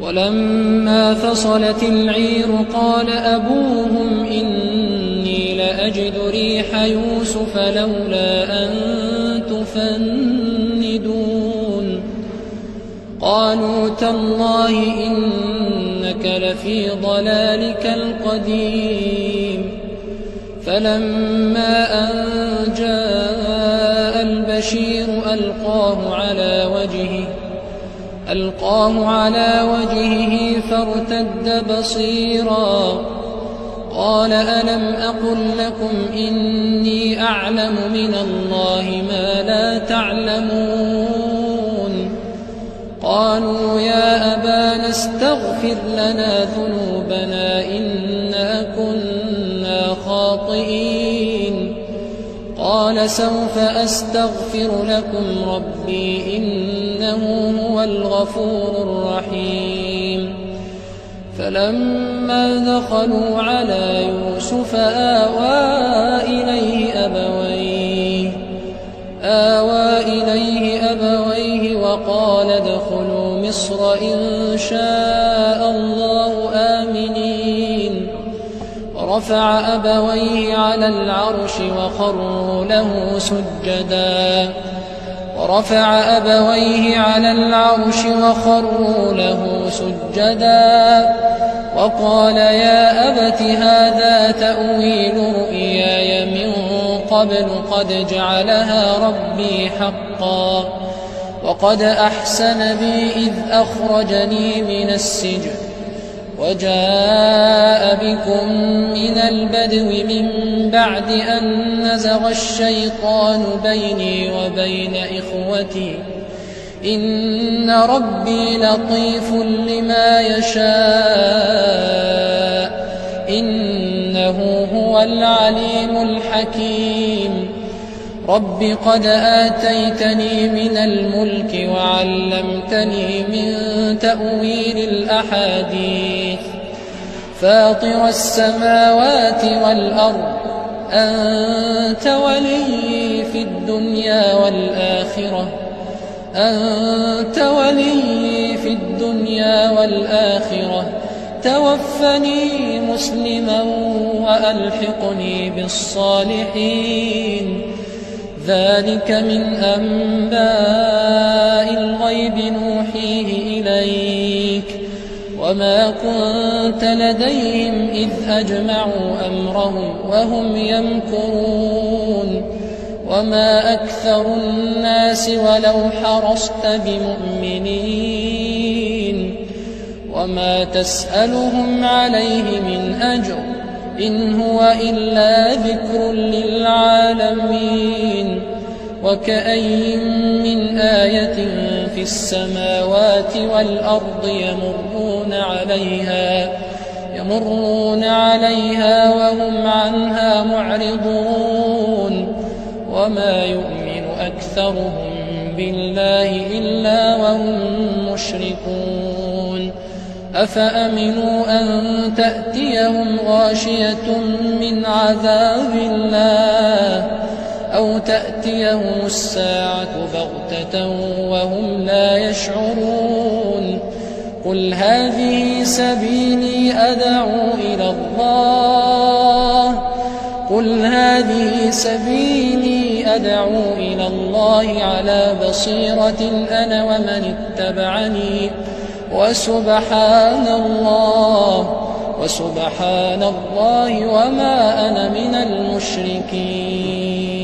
ولما فصلت العير قال أبوهم إني لأجد ريح يوسف لولا أن تفندون قالوا تالله إنك لفي ضلالك القديم فلما أن جاء البشير ألقاه على وجهه فارتد بصيرا قال ألم أقل لكم إني أعلم من الله ما لا تعلمون قالوا يا أبانا استغفر لنا ذنوبنا إنا كنا خاطئين قال سوف أستغفر لكم ربي إنه هو الغفور الرحيم فلما دخلوا على يوسف آوى إليه أبويه وقال ادخلوا مصر إن شاء الله آمنين ورفع أبويه على العرش وخروا له سجدا وقال يا أبت هذا تأويل رؤياي من قبل قد جعلها ربي حقا وقد أحسن بي إذ أخرجني من السجن وجاء بكم من البدو من بعد أن نزغ الشيطان بيني وبين إخوتي إن ربي لطيف لما يشاء إنه هو العليم الحكيم رب قد آتيتني من الملك وعلمتني من تأويل الأحاديث فاطر السماوات والأرض أنت ولي في الدنيا والآخرة توفني مسلما وألحقني بالصالحين ذلك من أنباء الغيب نوحيه إليك وما كنت لديهم إذ أجمعوا أمرهم وهم يمكرون وما أكثر الناس ولو حرصت بمؤمنين وما تسألهم عليه من أجر إن هو إلا ذكر للعالمين وكأي من آية في السماوات والأرض يمرون عليها وهم عنها معرضون وما يؤمن أكثرهم بالله إلا وهم مشركون أفأمنوا أن تأتيهم غاشية من عذاب الله أو تأتيهم الساعة بغتة وهم لا يشعرون قل هذه سبيلي أدعو إلى الله على بصيرة أنا ومن اتبعني وسبحان الله وما أنا من المشركين.